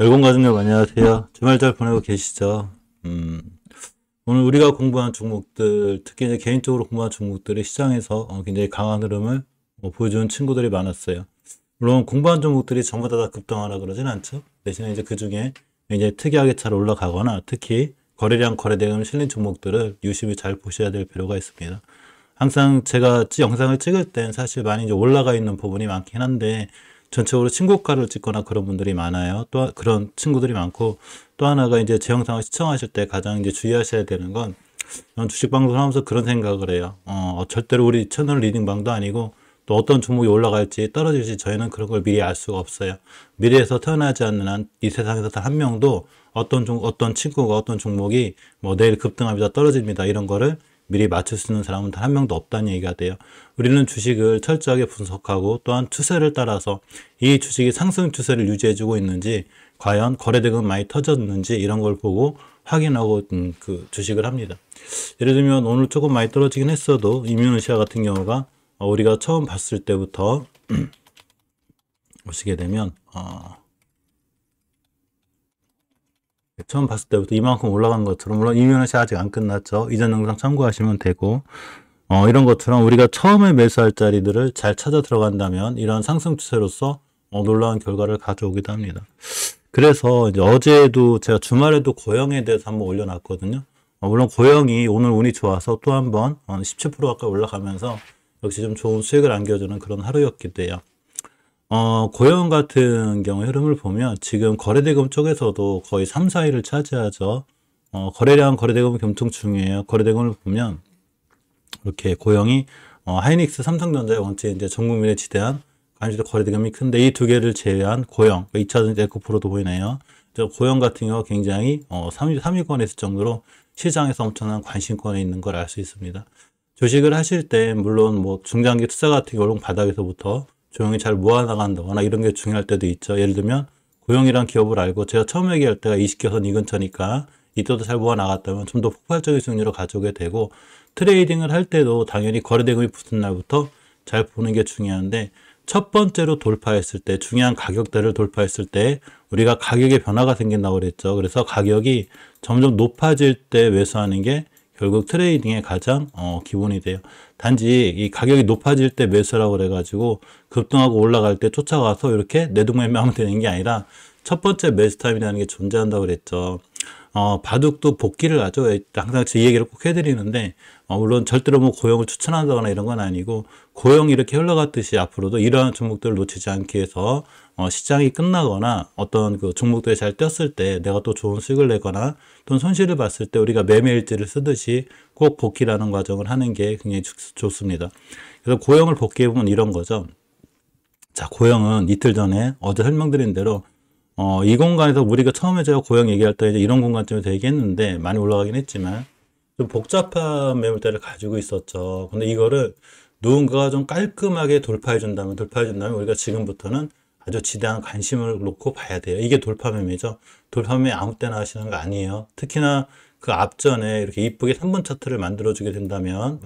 열공가족님 안녕하세요. 주말 잘 보내고 계시죠? 음, 오늘 우리가 공부한 종목들, 특히 이제 개인적으로 공부한 종목들이 시장에서 굉장히 강한 흐름을 보여주는 친구들이 많았어요. 물론 공부한 종목들이 전부 다 급등하라 그러진 않죠. 대신에 이제 그 중에 이제 특이하게 잘 올라가거나 특히 거래량 거래대금 실린 종목들을 유심히 잘 보셔야 될 필요가 있습니다. 항상 제가 영상을 찍을 땐 사실 많이 이제 올라가 있는 부분이 많긴 한데 전체적으로 친고가를 찍거나 그런 분들이 많아요. 또 그런 친구들이 많고 또 하나가 이제 제 영상을 시청하실 때 가장 이제 주의하셔야 되는 건 저는 주식 방송을 하면서 그런 생각을 해요. 절대로 우리 채널 리딩방도 아니고 또 어떤 종목이 올라갈지 떨어질지 저희는 그런 걸 미리 알 수가 없어요. 미래에서 태어나지 않는 한 이 세상에서 단 한 명도 어떤 친구가 어떤 종목이 뭐 내일 급등합니다, 떨어집니다 이런 거를 미리 맞출 수 있는 사람은 단 한 명도 없다는 얘기가 돼요. 우리는 주식을 철저하게 분석하고 또한 추세를 따라서 이 주식이 상승 추세를 유지해주고 있는지 과연 거래대금 많이 터졌는지 이런 걸 보고 확인하고 그 주식을 합니다. 예를 들면 오늘 조금 많이 떨어지긴 했어도 이뮤노시아 같은 경우가 우리가 처음 봤을 때부터 보시게 되면 처음 봤을 때부터 이만큼 올라간 것처럼 물론 이뮤노시아 아직 안 끝났죠. 이전 영상 참고하시면 되고 이런 것처럼 우리가 처음에 매수할 자리들을 잘 찾아 들어간다면 이런 상승 추세로서 놀라운 결과를 가져오기도 합니다. 그래서 이제 어제도 제가 주말에도 고영에 대해서 한번 올려놨거든요. 물론 고영이 오늘 운이 좋아서 또 한번 17% 가까이 올라가면서 역시 좀 좋은 수익을 안겨주는 그런 하루였기도 해요. 고영 같은 경우 흐름을 보면 지금 거래대금 쪽에서도 거의 3, 4위를 차지하죠. 거래량 거래대금 겸통 중이에요. 거래대금을 보면 이렇게 고영이 하이닉스, 삼성전자의 원체 이제 전 국민에 지대한 관심도 거래대금이 큰데 이 두 개를 제외한 고영, 2차전지 에코프로도 보이네요. 고영 같은 경우가 굉장히 3위권에 있을 정도로 시장에서 엄청난 관심권에 있는 걸 알 수 있습니다. 주식을 하실 때 물론 뭐 중장기 투자 같은 경우는 바닥에서부터 조용히 잘 모아나간다거나 이런 게 중요할 때도 있죠. 예를 들면 고영이란 기업을 알고 제가 처음 얘기할 때가 20개선 이 근처니까 이때도 잘 모아나갔다면 좀 더 폭발적인 수익률을 가져오게 되고 트레이딩을 할 때도 당연히 거래대금이 붙은 날부터 잘 보는 게 중요한데 첫 번째로 돌파했을 때 중요한 가격대를 돌파했을 때 우리가 가격의 변화가 생긴다고 그랬죠. 그래서 가격이 점점 높아질 때 매수하는 게 결국 트레이딩의 가장 기본이 돼요. 단지 이 가격이 높아질 때 매수라고 그래가지고 급등하고 올라갈 때 쫓아가서 이렇게 내동매매하면 되는 게 아니라 첫 번째 매수 타임이라는 게 존재한다고 그랬죠. 바둑도 복기를 하죠. 항상 제 얘기를 꼭 해드리는데, 물론 절대로 뭐 고영을 추천한다거나 이런 건 아니고, 고영이 이렇게 흘러갔듯이 앞으로도 이러한 종목들을 놓치지 않기 위해서, 시장이 끝나거나 어떤 그 종목들이 잘 뛰었을 때 내가 또 좋은 수익을 내거나 또는 손실을 봤을 때 우리가 매매일지를 쓰듯이 꼭 복기라는 과정을 하는 게 굉장히 좋습니다. 그래서 고영을 복기해보면 이런 거죠. 자, 고영은 이틀 전에 어제 설명드린 대로 이 공간에서 우리가 처음에 제가 고영 얘기할 때 이제 이런 공간쯤에서 얘기했는데 많이 올라가긴 했지만 좀 복잡한 매물대를 가지고 있었죠. 근데 이거를 누군가가 좀 깔끔하게 돌파해준다면 우리가 지금부터는 아주 지대한 관심을 놓고 봐야 돼요. 이게 돌파 매매죠. 돌파 매매 아무 때나 하시는 거 아니에요. 특히나 그 앞전에 이렇게 이쁘게 3분 차트를 만들어주게 된다면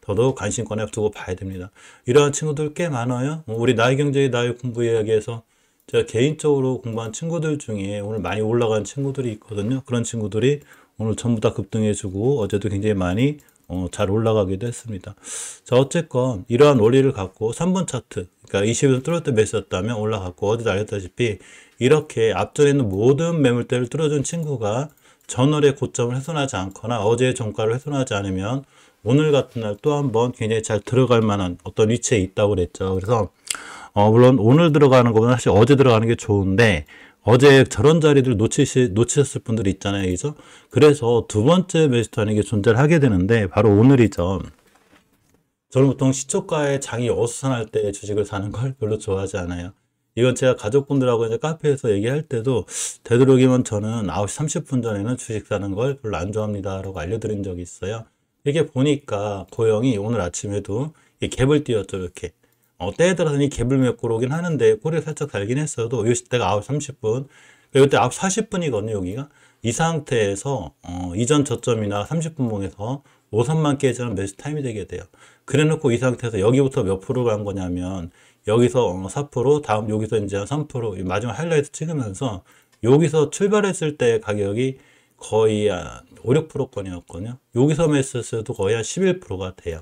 더더욱 관심권에 두고 봐야 됩니다. 이러한 친구들 꽤 많아요. 우리 나의 경제 나의 공부 이야기에서 제가 개인적으로 공부한 친구들 중에 오늘 많이 올라간 친구들이 있거든요. 그런 친구들이 오늘 전부 다 급등해주고 어제도 굉장히 많이 잘 올라가기도 했습니다. 자, 어쨌건 이러한 원리를 갖고 3분 차트, 그러니까 20일 뚫을 때 매수였다면 올라갔고 어제도 알렸다시피 이렇게 앞전에 있는 모든 매물대를 뚫어준 친구가 전월의 고점을 훼손하지 않거나 어제의 종가를 훼손하지 않으면 오늘 같은 날 또 한번 굉장히 잘 들어갈 만한 어떤 위치에 있다고 그랬죠. 그래서 물론 오늘 들어가는 것보다 사실 어제 들어가는 게 좋은데 어제 저런 자리들 놓치셨을 분들이 있잖아요. 그죠? 그래서 두 번째 매수타는 게 존재를 하게 되는데 바로 오늘이죠. 저는 보통 시초가에 장이 어수선할 때 주식을 사는 걸 별로 좋아하지 않아요. 이건 제가 가족분들하고 이제 카페에서 얘기할 때도 되도록이면 저는 9시 30분 전에는 주식 사는 걸 별로 안 좋아합니다 라고 알려드린 적이 있어요. 이게 보니까 고영이 오늘 아침에도 이 갭을 띄웠죠. 이렇게 때에 따라서는 이 갭을 메꾸러 오긴 하는데 꼬리를 살짝 달긴 했어도 이 시대가 9시 30분 이때 9시 40분이거든요. 여기가 이 상태에서 이전 저점이나 30분봉에서 5선만 깨지면 매수 타임이 되게 돼요. 그래 놓고 이 상태에서 여기부터 몇 프로 간 거냐면 여기서 4%, 다음 여기서 이제 3%, 마지막 하이라이트 찍으면서 여기서 출발했을 때 가격이 거의 한 5, 6%권이었거든요. 여기서 매수했어도 거의 한 11%가 돼요.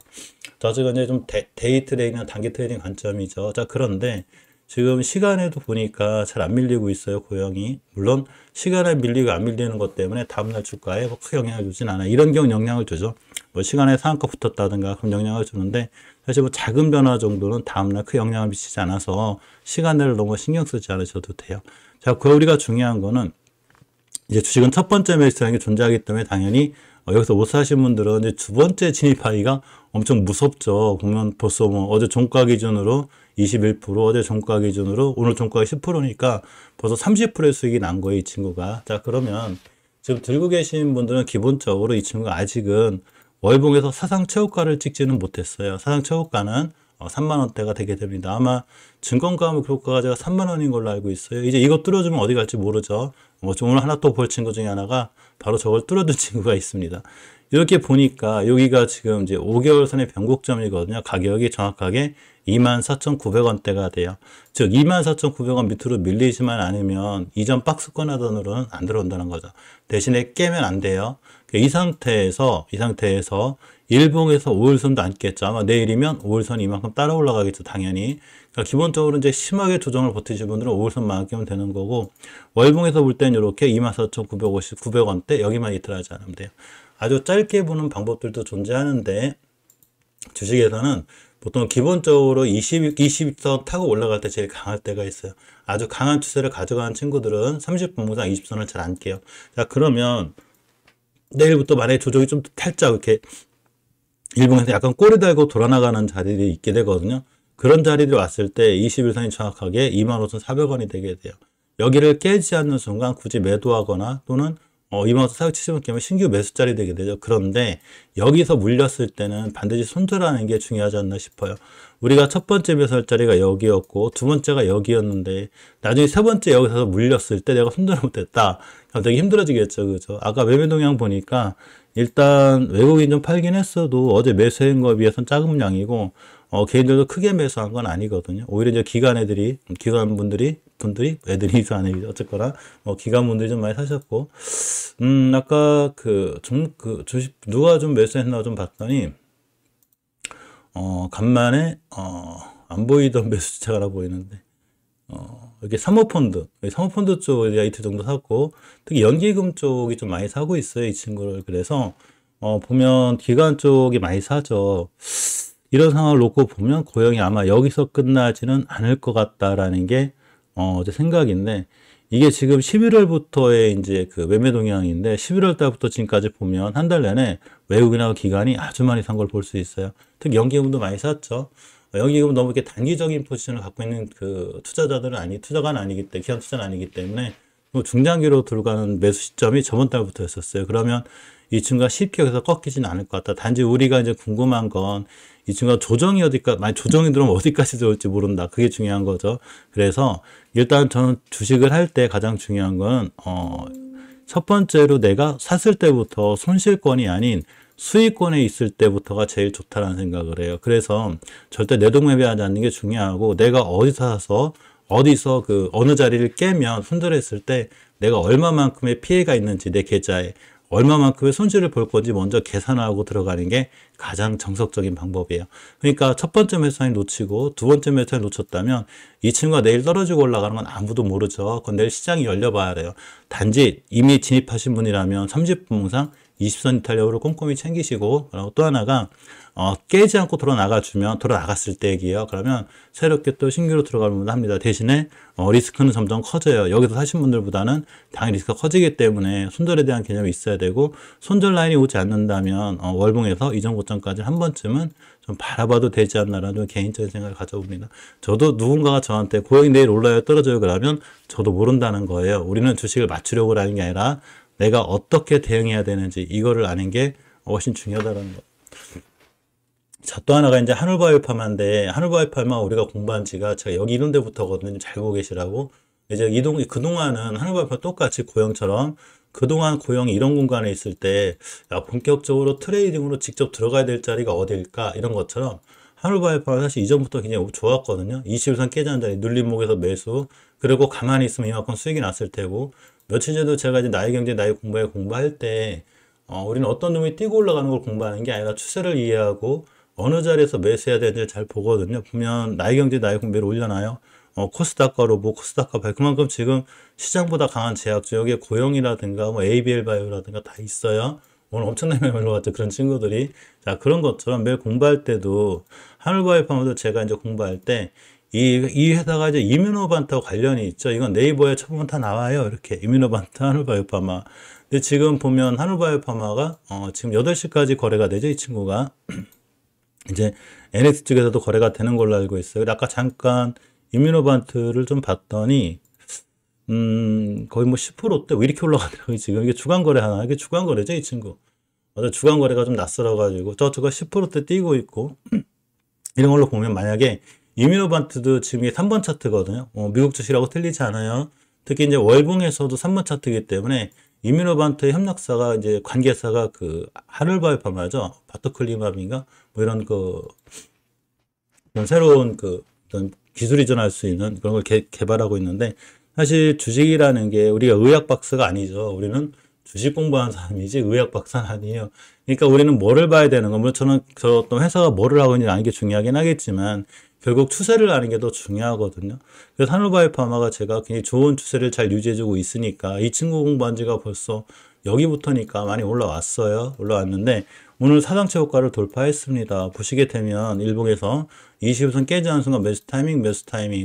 자, 지금 이제 좀 데이 트레이딩이나 단기 트레이딩 관점이죠. 자, 그런데 지금 시간에도 보니까 잘 안 밀리고 있어요, 고영이. 물론 시간에 밀리고 안 밀리는 것 때문에 다음날 주가에 뭐 크게 영향을 주진 않아요. 이런 경우 영향을 주죠. 뭐 시간에 상한가 붙었다든가 그럼 영향을 주는데, 사실 뭐 작은 변화 정도는 다음날 크 영향을 미치지 않아서 시간을 너무 신경 쓰지 않으셔도 돼요. 자, 그 우리가 중요한 거는 이제 주식은 첫 번째 매수라는 게 존재하기 때문에 당연히 여기서 못 사신 분들은 이제 두 번째 진입하기가 엄청 무섭죠. 보면 벌써 뭐 어제 종가 기준으로 21%, 어제 종가 기준으로 오늘 종가가 10%니까 벌써 30%의 수익이 난 거예요, 이 친구가. 자, 그러면 지금 들고 계신 분들은 기본적으로 이 친구가 아직은 월봉에서 사상 최고가를 찍지는 못했어요. 사상 최고가는 3만 원대가 되게 됩니다. 아마 증권가무 교과가 제가 3만 원인 걸로 알고 있어요. 이제 이거 뚫어주면 어디 갈지 모르죠. 뭐 오늘 하나 또 볼 친구 중에 하나가 바로 저걸 뚫어둔 친구가 있습니다. 이렇게 보니까 여기가 지금 이제 5개월 선의 변곡점이거든요. 가격이 정확하게 24,900원대가 돼요. 즉 24,900원 밑으로 밀리지만 않으면 이전 박스권 하단으로는 안 들어온다는 거죠. 대신에 깨면 안 돼요. 이 상태에서 일봉에서 5일선도 안 깼죠. 아마 내일이면 5일선이 이만큼 따라 올라가겠죠, 당연히. 그러니까 기본적으로 이제 심하게 조정을 버티실 분들은 5일선만 깨면 되는 거고, 월봉에서 볼 때는 이렇게 24,950, 900원대 여기만 이틀하지 않으면 돼요. 아주 짧게 보는 방법들도 존재하는데, 주식에서는 보통 기본적으로 20선 타고 올라갈 때 제일 강할 때가 있어요. 아주 강한 추세를 가져가는 친구들은 30분 무상 20선을 잘 안 깨요. 자, 그러면 내일부터 만약에 조정이 좀 살짝 이렇게 일봉에서 약간 꼬리 달고 돌아나가는 자리들이 있게 되거든요. 그런 자리들이 왔을 때 21선이 정확하게 25,400원이 되게 돼요. 여기를 깨지 않는 순간 굳이 매도하거나 또는 25,470원 깨면 신규 매수 자리 되게 되죠. 그런데 여기서 물렸을 때는 반드시 손절하는 게 중요하지 않나 싶어요. 우리가 첫 번째 매수할 자리가 여기였고 두 번째가 여기였는데 나중에 세 번째 여기서 물렸을 때 내가 손절을 못했다. 그럼 되게 힘들어지겠죠. 그죠? 아까 매매 동향 보니까 일단 외국인 좀 팔긴 했어도 어제 매수한 거에 비해서는 작은 양이고 개인들도 크게 매수한 건 아니거든요. 오히려 이제 기관분들이 애들이 안에 어쨌거나 기관분들이 좀 많이 사셨고, 아까 주식 누가 좀 매수했나 좀 봤더니 간만에 안 보이던 매수자가 하나 보이는데 이렇게 사모펀드 쪽 이틀 정도 샀고, 특히 연기금 쪽이 좀 많이 사고 있어요, 이 친구를. 그래서 보면 기관 쪽이 많이 사죠. 이런 상황을 놓고 보면 고영이 아마 여기서 끝나지는 않을 것 같다라는 게 제 생각인데, 이게 지금 11월부터의 이제 그 매매 동향인데 11월 달부터 지금까지 보면 한 달 내내 외국인하고 기관이 아주 많이 산 걸 볼 수 있어요. 특히 연기금도 많이 샀죠. 연기금은 너무 이렇게 단기적인 포지션을 갖고 있는 그 투자자들은 투자가는 아니기 때문에, 기관 투자는 아니기 때문에 중장기로 들어가는 매수 시점이 저번 달부터였었어요. 그러면 이 친구가 쉽게 여기서 꺾이지는 않을 것 같다. 단지 우리가 이제 궁금한 건 이 친구가 만약 조정이 들어오면 어디까지 들어올지 모른다. 그게 중요한 거죠. 그래서 일단 저는 주식을 할 때 가장 중요한 건 첫 번째로 내가 샀을 때부터 손실권이 아닌 수익권에 있을 때부터가 제일 좋다라는 생각을 해요. 그래서 절대 내동매매하지 않는 게 중요하고, 내가 어디서 어느 자리를 깨면 손절했을 때 내가 얼마만큼의 피해가 있는지, 내 계좌에 얼마만큼의 손실을 볼 건지 먼저 계산하고 들어가는 게 가장 정석적인 방법이에요. 그러니까 첫 번째 매수단이 놓치고 두 번째 매수단이 놓쳤다면 이 친구가 내일 떨어지고 올라가는 건 아무도 모르죠. 그건 내일 시장이 열려봐야 돼요. 단지 이미 진입하신 분이라면 30분 무상 20선 이탈력으로 꼼꼼히 챙기시고, 또 하나가 깨지 않고 돌아나갔을 때 얘기예요. 그러면 새롭게 또 신규로 들어가면 합니다. 대신에 리스크는 점점 커져요. 여기서 사신 분들보다는 당연히 리스크가 커지기 때문에 손절에 대한 개념이 있어야 되고, 손절 라인이 오지 않는다면 월봉에서 이전 고점까지 한 번쯤은 좀 바라봐도 되지 않나라는 개인적인 생각을 가져봅니다. 저도 누군가가 저한테 고영이 내일 올라요 떨어져요 그러면 저도 모른다는 거예요. 우리는 주식을 맞추려고 하는 게 아니라 내가 어떻게 대응해야 되는지 이거를 아는 게 훨씬 중요하다는 거. 자, 또 하나가 이제 한울바이오파마인데, 한울바이오파마 우리가 공부한 지가 제가 여기 이런 데부터거든요. 잘 보고 계시라고. 이제 그동안은 한울바이오파 똑같이 고영처럼 그동안 고영이 이런 공간에 있을 때 본격적으로 트레이딩으로 직접 들어가야 될 자리가 어딜까 이런 것처럼 하늘바이오팜은 사실 이전부터 굉장히 좋았거든요. 21선 깨지는 자리 눌림목에서 매수, 그리고 가만히 있으면 이만큼 수익이 났을 테고, 며칠 전에도 제가 이제 나의 경제, 나의 공부에 공부할 때, 우리는 어떤 놈이 뛰고 올라가는 걸 공부하는 게 아니라 추세를 이해하고 어느 자리에서 매수해야 되는지 잘 보거든요. 보면 나의 경제, 나의 공부를 올려놔요. 코스닥과 로보, 코스닥과 바이오, 그만큼 지금 시장보다 강한 제약 지역에 고용이라든가 뭐 ABL 바이오라든가 다 있어요. 오늘 엄청나게 매물로 갔죠. 그런 친구들이. 자, 그런 것처럼 매일 공부할 때도 하늘바이오팜도 제가 이제 공부할 때 이 회사가 이제 이뮤노반트와 관련이 있죠. 이건 네이버에 쳐보면 다 나와요. 이렇게 이뮤노반트, 하늘바이오파마. 근데 지금 보면 하늘바이오파마가 지금 8시까지 거래가 되죠. 이 친구가. 이제 NX 쪽에서도 거래가 되는 걸로 알고 있어요. 아까 잠깐 이뮤노반트를 좀 봤더니 거의 뭐 10%대 왜 이렇게 올라가더라고요. 지금 이게 주간 거래 하나, 이게 주간 거래죠, 이 친구. 주간 거래가 좀 낯설어가지고 저쪽가 10%대 뛰고 있고 이런 걸로 보면 만약에 이뮤노반트도 지금 이게 3번 차트거든요. 미국 주식이라고 틀리지 않아요. 특히 이제 월봉에서도 3번 차트이기 때문에 이뮤노반트의 협력사가 이제 관계사가 그 하늘바이오팜이죠. 바토클리맘인가 뭐 이런 그런 새로운 어떤 기술 이전할 수 있는 그런 걸 개발하고 있는데, 사실 주식이라는 게 우리가 의학 박사가 아니죠. 우리는 주식 공부하는 사람이지 의학 박사는 아니에요. 그러니까 우리는 뭐를 봐야 되는 거, 물론 저는 저 어떤 회사가 뭐를 하고 있는지 아는 게 중요하긴 하겠지만 결국 추세를 아는 게 더 중요하거든요. 그래서 하늘바이오파마가 제가 굉장히 좋은 추세를 잘 유지해주고 있으니까 이 친구 공부한 지가 벌써 여기부터니까 많이 올라왔어요. 올라왔는데 오늘 사상체 효과를 돌파했습니다. 보시게 되면 일봉에서 20선 깨지 않은 순간 매수 타이밍,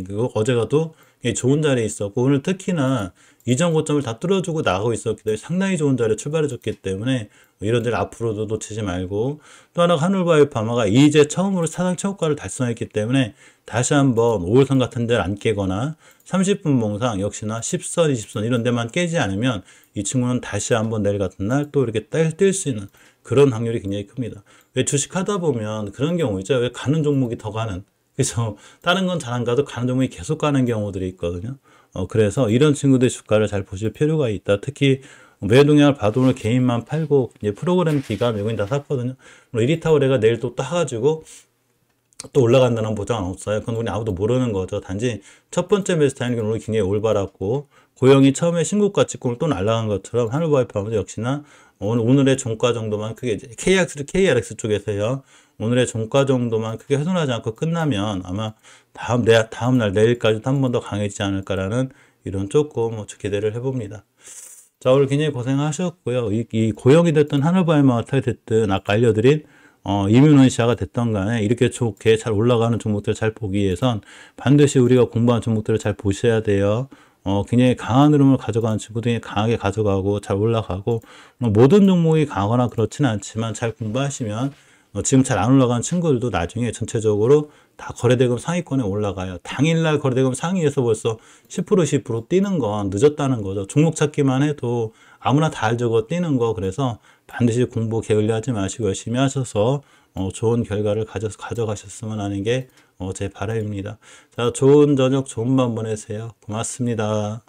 그리고 어제가도 좋은 자리에 있었고 오늘 특히나 이전 고점을 다 뚫어주고 나가고 있었기 때문에 상당히 좋은 자리에 출발해줬기 때문에 이런 자리 앞으로도 놓치지 말고, 또 하나 하늘바이오파마가 이제 처음으로 사상체 효과를 달성했기 때문에 다시 한번 5일선 같은 데를 안 깨거나 30분 몽상 역시나 10선, 20선 이런 데만 깨지 않으면 이 친구는 다시 한번 내일 같은 날 또 이렇게 뛸 수 있는 그런 확률이 굉장히 큽니다. 왜 주식하다 보면 그런 경우 있죠. 왜 가는 종목이 더 가는. 그래서 다른 건 잘 안 가도 가는 종목이 계속 가는 경우들이 있거든요. 그래서 이런 친구들 주가를 잘 보실 필요가 있다. 특히 매도 동향을 봐도 오늘 개인만 팔고 이제 프로그램 기간 외국인 다 샀거든요. 이리타오레가 내일 또 따가지고 또 올라간다는 보장은 없어요. 그건 우리 아무도 모르는 거죠. 단지 첫 번째 매수 타이밍은 오늘 굉장히 올바랐고 고영이 처음에 신고가 찍고 또 날아간 것처럼 하늘바이오팜도 역시나 오늘의 종가 정도만 크게 KRX 쪽에서요. 오늘의 종가 정도만 크게 훼손하지 않고 끝나면 아마 다음 날 내일까지도 한 번 더 강해지지 않을까라는 이런 조금 기대를 해봅니다. 자, 오늘 굉장히 고생하셨고요. 이 고영이 됐든 하늘바이오마가 됐든 아까 알려드린 이뮤노시아가 됐던 간에 이렇게 좋게 잘 올라가는 종목들을 잘 보기 위해선 반드시 우리가 공부한 종목들을 잘 보셔야 돼요. 굉장히 강한 흐름을 가져가는 친구들이 강하게 가져가고 잘 올라가고, 모든 종목이 강하거나 그렇지는 않지만 잘 공부하시면 지금 잘 안 올라가는 친구들도 나중에 전체적으로 다 거래대금 상위권에 올라가요. 당일날 거래대금 상위에서 벌써 10% 10% 뛰는 건 늦었다는 거죠. 종목 찾기만 해도 아무나 다 알죠. 그거 뛰는 거. 그래서 반드시 공부 게을리하지 마시고 열심히 하셔서 좋은 결과를 가져가셨으면 하는 게 제 바람입니다. 자, 좋은 저녁, 좋은 밤 보내세요. 고맙습니다.